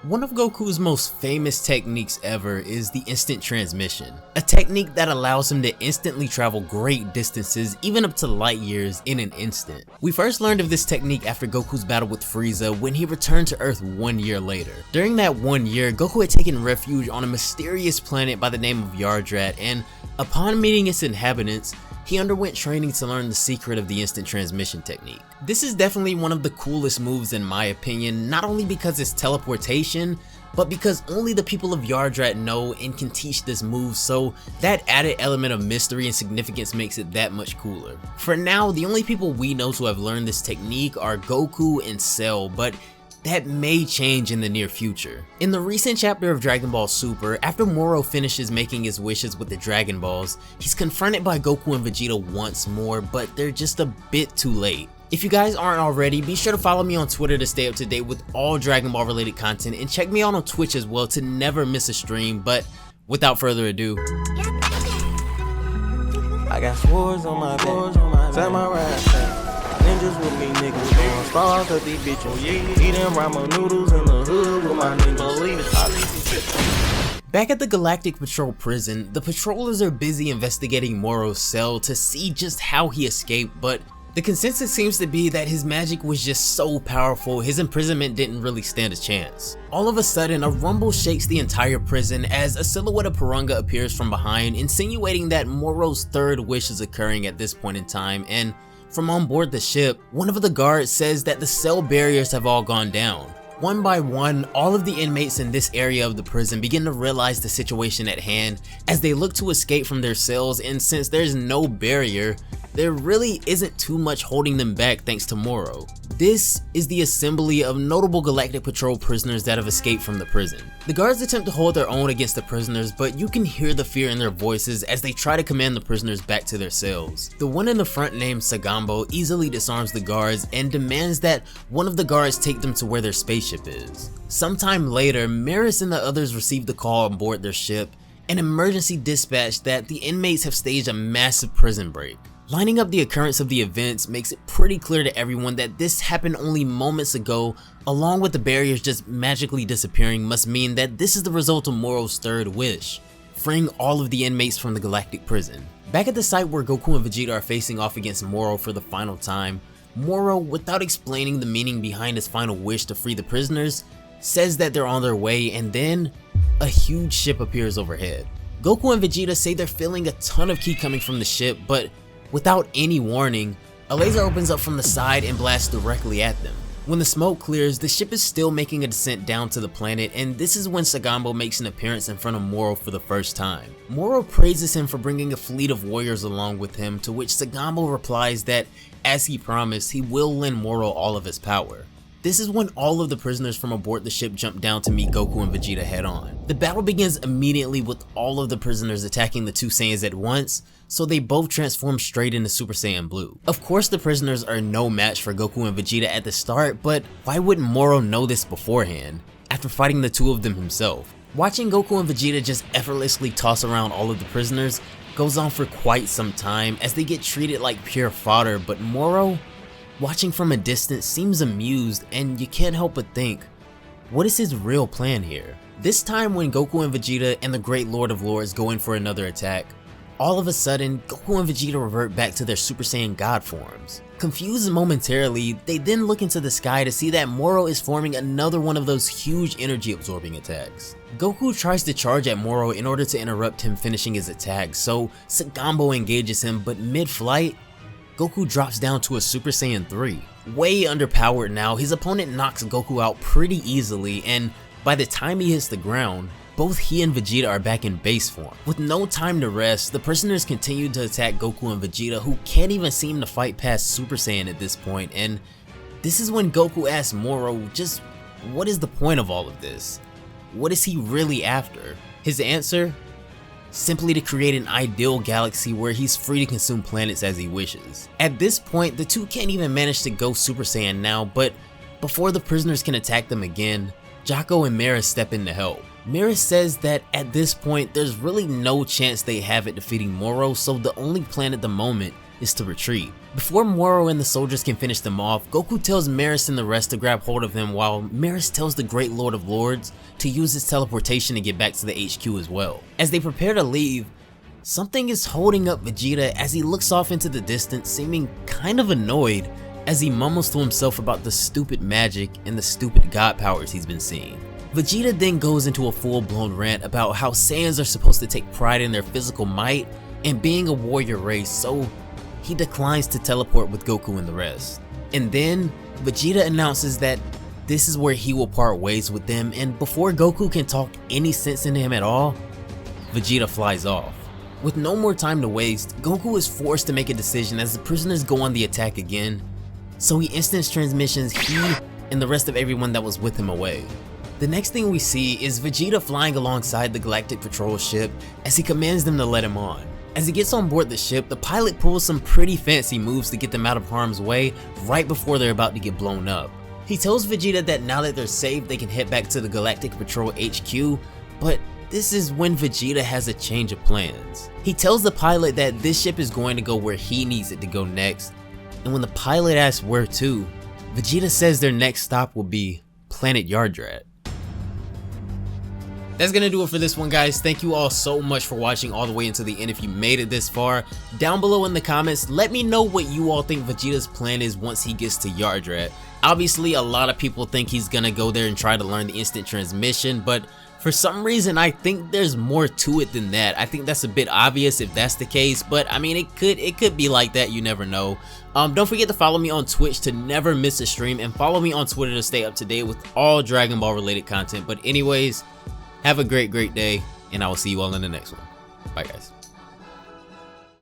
One of Goku's most famous techniques ever is the instant transmission, a technique that allows him to instantly travel great distances, even up to light years, in an instant. We first learned of this technique after Goku's battle with Frieza when he returned to Earth 1 year later. During that 1 year, Goku had taken refuge on a mysterious planet by the name of Yardrat, and upon meeting its inhabitants, he underwent training to learn the secret of the instant transmission technique. This is definitely one of the coolest moves in my opinion, not only because it's teleportation, but because only the people of Yardrat know and can teach this move, so that added element of mystery and significance makes it that much cooler. For now, the only people we know to have learned this technique are Goku and Cell, but that may change in the near future. In the recent chapter of Dragon Ball Super, after Moro finishes making his wishes with the Dragon Balls, he's confronted by Goku and Vegeta once more, but they're just a bit too late. If you guys aren't already, be sure to follow me on Twitter to stay up to date with all Dragon Ball related content, and check me out on Twitch as well to never miss a stream. But without further ado, I got swords on my back, samurai ninjas with me, niggas going Starr, cause these bitches eating ramen noodles in the hood with my niggas. Back at the Galactic Patrol prison, the patrollers are busy investigating Moro's cell to see just how he escaped, but the consensus seems to be that his magic was just so powerful, his imprisonment didn't really stand a chance. All of a sudden, a rumble shakes the entire prison as a silhouette of Piranga appears from behind, insinuating that Moro's third wish is occurring at this point in time, and from on board the ship, one of the guards says that the cell barriers have all gone down. One by one, all of the inmates in this area of the prison begin to realize the situation at hand as they look to escape from their cells, and since there's no barrier, there really isn't too much holding them back thanks to Moro. This is the assembly of notable Galactic Patrol prisoners that have escaped from the prison. The guards attempt to hold their own against the prisoners, but you can hear the fear in their voices as they try to command the prisoners back to their cells. The one in the front named Sagambo easily disarms the guards and demands that one of the guards take them to where their spaceship is. Sometime later, Maris and the others receive the call on board their ship, an emergency dispatch that the inmates have staged a massive prison break. Lining up the occurrence of the events makes it pretty clear to everyone that this happened only moments ago, along with the barriers just magically disappearing must mean that this is the result of Moro's third wish, freeing all of the inmates from the Galactic prison. Back at the site where Goku and Vegeta are facing off against Moro for the final time, Moro, without explaining the meaning behind his final wish to free the prisoners, says that they're on their way, and then a huge ship appears overhead. Goku and Vegeta say they're feeling a ton of ki coming from the ship, but without any warning, a laser opens up from the side and blasts directly at them. When the smoke clears, the ship is still making a descent down to the planet, and this is when Sagambo makes an appearance in front of Moro for the first time. Moro praises him for bringing a fleet of warriors along with him, to which Sagambo replies that, as he promised, he will lend Moro all of his power. This is when all of the prisoners from aboard the ship jump down to meet Goku and Vegeta head on. The battle begins immediately with all of the prisoners attacking the two Saiyans at once, so they both transform straight into Super Saiyan Blue. Of course the prisoners are no match for Goku and Vegeta at the start, but why wouldn't Moro know this beforehand, after fighting the two of them himself? Watching Goku and Vegeta just effortlessly toss around all of the prisoners goes on for quite some time as they get treated like pure fodder, but Moro, watching from a distance, seems amused, and you can't help but think, what is his real plan here? This time when Goku and Vegeta and the Great Lord of Lords go in for another attack, all of a sudden, Goku and Vegeta revert back to their Super Saiyan God forms. Confused momentarily, they then look into the sky to see that Moro is forming another one of those huge energy absorbing attacks. Goku tries to charge at Moro in order to interrupt him finishing his attack, so Sagambo engages him, but mid-flight, Goku drops down to a Super Saiyan 3. Way underpowered now, his opponent knocks Goku out pretty easily, and by the time he hits the ground, both he and Vegeta are back in base form. With no time to rest, the prisoners continue to attack Goku and Vegeta, who can't even seem to fight past Super Saiyan at this point, and this is when Goku asks Moro just what is the point of all of this? What is he really after? His answer? Simply to create an ideal galaxy where he's free to consume planets as he wishes. At this point, the two can't even manage to go Super Saiyan now, but before the prisoners can attack them again, Jaco and Maris step in to help. Maris says that at this point, there's really no chance they have at defeating Moro, so the only plan at the moment is to retreat. Before Moro and the soldiers can finish them off, Goku tells Maris and the rest to grab hold of him, while Maris tells the Great Lord of Lords to use his teleportation to get back to the HQ as well. As they prepare to leave, something is holding up Vegeta as he looks off into the distance, seeming kind of annoyed as he mumbles to himself about the stupid magic and the stupid god powers he's been seeing. Vegeta then goes into a full-blown rant about how Saiyans are supposed to take pride in their physical might and being a warrior race, so he declines to teleport with Goku and the rest. And then Vegeta announces that this is where he will part ways with them, and before Goku can talk any sense into him at all, Vegeta flies off. With no more time to waste, Goku is forced to make a decision as the prisoners go on the attack again, so he instant transmissions he and the rest of everyone that was with him away. The next thing we see is Vegeta flying alongside the Galactic Patrol ship as he commands them to let him on. As he gets on board the ship, the pilot pulls some pretty fancy moves to get them out of harm's way right before they're about to get blown up. He tells Vegeta that now that they're safe, they can head back to the Galactic Patrol HQ, but this is when Vegeta has a change of plans. He tells the pilot that this ship is going to go where he needs it to go next, and when the pilot asks where to, Vegeta says their next stop will be Planet Yardrat. That's gonna do it for this one, guys. Thank you all so much for watching all the way until the end. If you made it this far, down below in the comments, let me know what you all think Vegeta's plan is once he gets to Yardrat. Obviously, a lot of people think he's gonna go there and try to learn the instant transmission, but for some reason, I think there's more to it than that. I think that's a bit obvious if that's the case, but I mean, it could be like that, you never know. Don't forget to follow me on Twitch to never miss a stream, and follow me on Twitter to stay up to date with all Dragon Ball related content. But anyways, have a great day, and I will see you all in the next one. Bye, guys.